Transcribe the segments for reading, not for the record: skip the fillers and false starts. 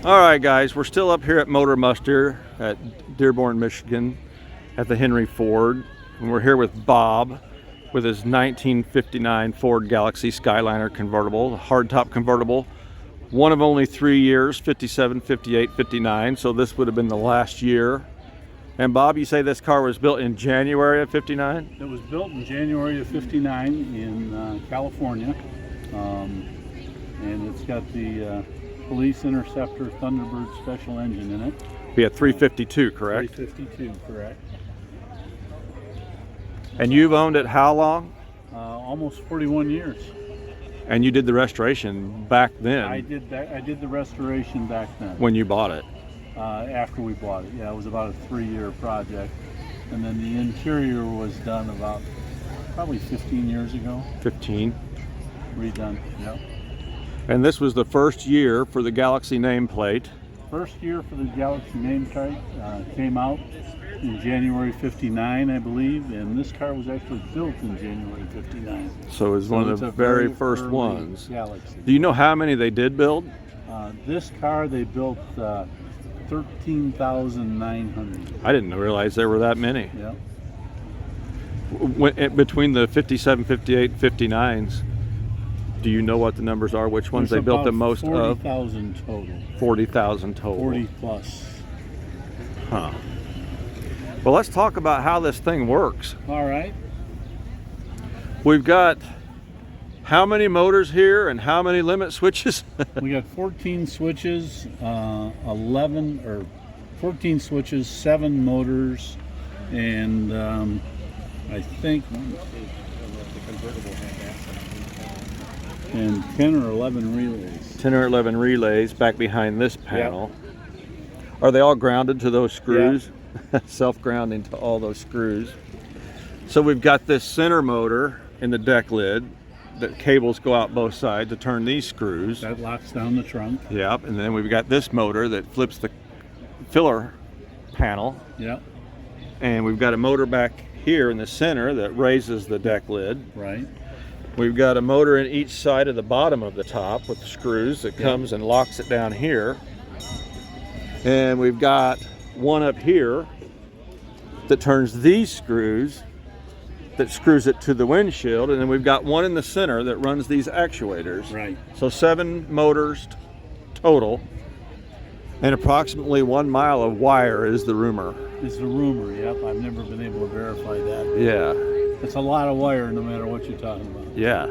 All right, guys, we're still up here at Motor Muster at Dearborn, Michigan at the Henry Ford. And we're here with Bob with his 1959 Ford Galaxy Skyliner convertible, hardtop convertible. One of only 3 years, 57, 58, 59. So this would have been the last year. And Bob, you say this car was built in January of 59? It was built in January of 59 in California. And it's got the Police Interceptor Thunderbird special engine in it. Be a 352, correct? 352, correct. And you've owned it how long? Almost 41 years. And you did the restoration back then? I did the restoration back then. When you bought it? After we bought it, yeah. It was about a 3-year project. And then the interior was done about probably 15 years ago. 15? Redone, yeah. And this was the first year for the Galaxy nameplate. First year for the Galaxy nameplate came out in January 59, I believe, and this car was actually built in January 59. So it was one of the very first ones. Galaxy. Do you know how many they did build? This car they built 13,900. I didn't realize there were that many. Yeah. Between the 57, 58, 59s, do you know what the numbers are? Which ones they built the most of? 40,000 total. 40,000 total. 40 plus. Huh. Well, let's talk about how this thing works. All right. We've got how many motors here and how many limit switches? We got 14 switches, 14 switches, 7 motors, and I think the convertible had and 10 or 11 relays. 10 or 11 relays back behind this panel. Yep. Are they all grounded to those screws? Yeah. Self-grounding to all those screws. So we've got this center motor in the deck lid. The cables go out both sides to turn these screws. That locks down the trunk. Yep. And then we've got this motor that flips the filler panel. Yep. And we've got a motor back here in the center that raises the deck lid. Right. We've got a motor in each side of the bottom of the top with the screws that comes and locks it down here. And we've got one up here that turns these screws, that screws it to the windshield. And then we've got one in the center that runs these actuators. Right. So 7 motors total. And approximately 1 mile of wire is the rumor. It's the rumor, yep. I've never been able to verify that. Yeah. It's a lot of wire no matter what you're talking about. Yeah.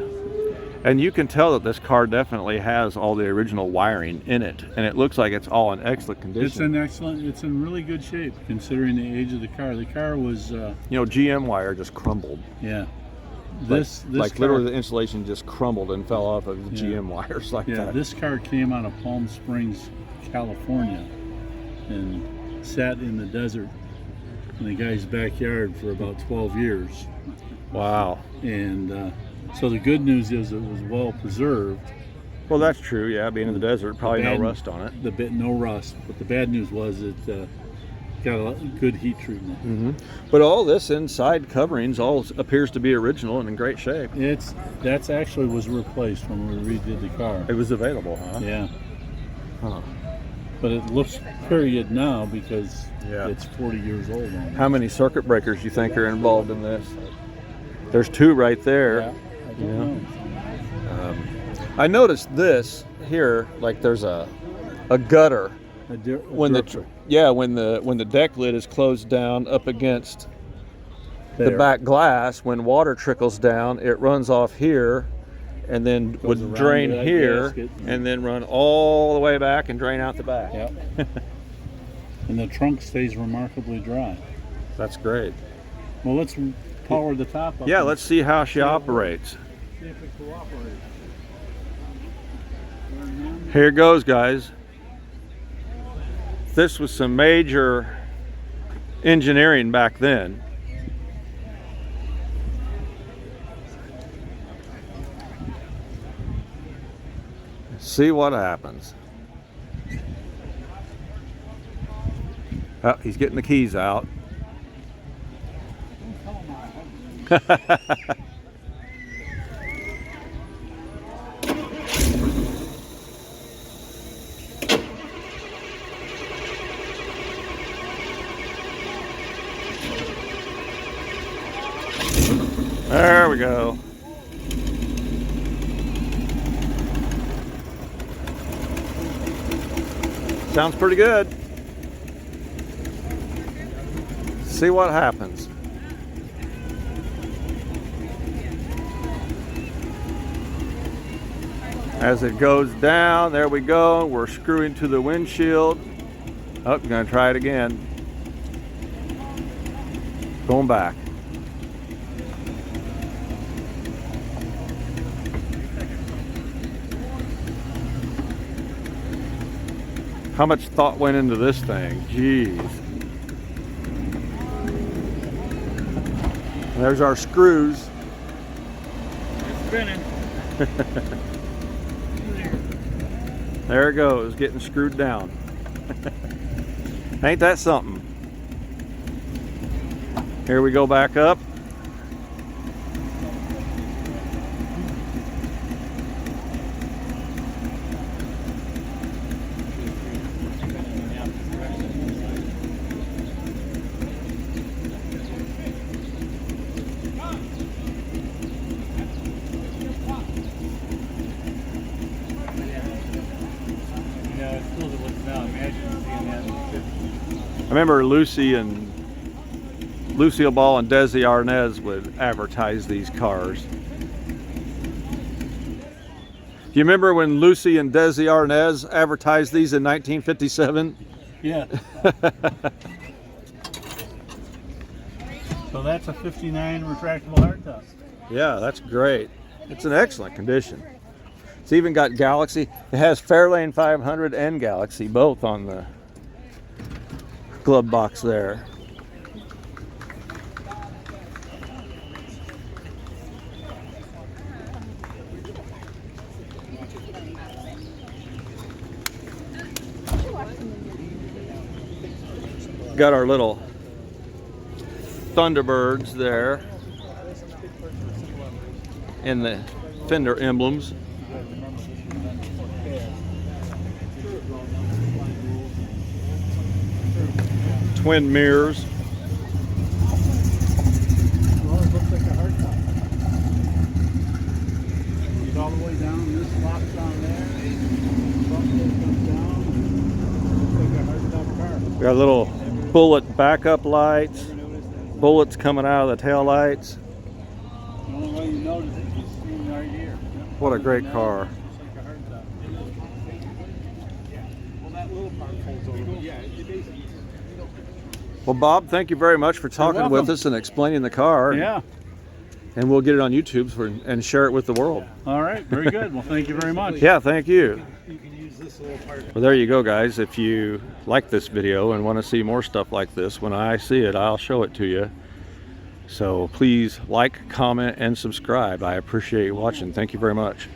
And you can tell that this car definitely has all the original wiring in it. And it looks like it's all in excellent condition. It's in really good shape considering the age of the car. The car was... you know, GM wire just crumbled. Yeah. This car, literally the insulation just crumbled and fell off of the GM wires like that. Yeah, this car came out of Palm Springs, California and sat in the desert in the guy's backyard for about 12 years. Wow. And so the good news is it was well preserved. Well, that's true, yeah, being in the desert, probably no rust on it. No rust, but the bad news was it got a good heat treatment. Mm-hmm. But all this inside coverings all appears to be original and in great shape. That's actually was replaced when we redid the car. It was available, huh? Yeah. Huh. But it looks period now because it's 40 years old. How many circuit breakers do you think are involved in this? There's 2 right there. Yeah, I don't know. I noticed this here, like there's a gutter when the deck lid is closed down up against the back glass. When water trickles down, it runs off here and then would drain here and then run all the way back and drain out the back. Yep. And the trunk stays remarkably dry. That's great. Well, let's power the top up. Yeah, let's see how she operates. See if it cooperates. Here it goes, guys. This was some major engineering back then. See what happens. Oh, he's getting the keys out. we go. Sounds pretty good. See what happens. As it goes down, there we go. We're screwing to the windshield. Oh, we're gonna try it again. Going back. How much thought went into this thing? Jeez. There's our screws. It's spinning. There it goes, getting screwed down. Ain't that something? Here we go back up. I remember Lucille Ball and Desi Arnaz would advertise these cars. Do you remember when Lucy and Desi Arnaz advertised these in 1957? Yeah. So that's a 59 retractable hardtop. Yeah, that's great. It's in excellent condition. It's even got Galaxy. It has Fairlane 500 and Galaxy both on the glove box there. Got our little Thunderbirds there in the fender emblems. Twin mirrors. Well, it looks like a hardtop. It's all the way down. This locks on there. Comes down. Looks like a hardtop car. We got little bullet backup lights. Bullets coming out of the tail lights. The only way you notice it is seen right here. What a great car. It's like a hardtop. Well, that little part folds over. Yeah, it basically. Well, Bob, thank you very much for talking with us and explaining the car. Yeah. And we'll get it on YouTube and share it with the world. All right. Very good. Well, thank you very much. Yeah, thank you. You can use this little part. Well, there you go, guys. If you like this video and want to see more stuff like this, when I see it, I'll show it to you. So please like, comment, and subscribe. I appreciate you watching. Thank you very much.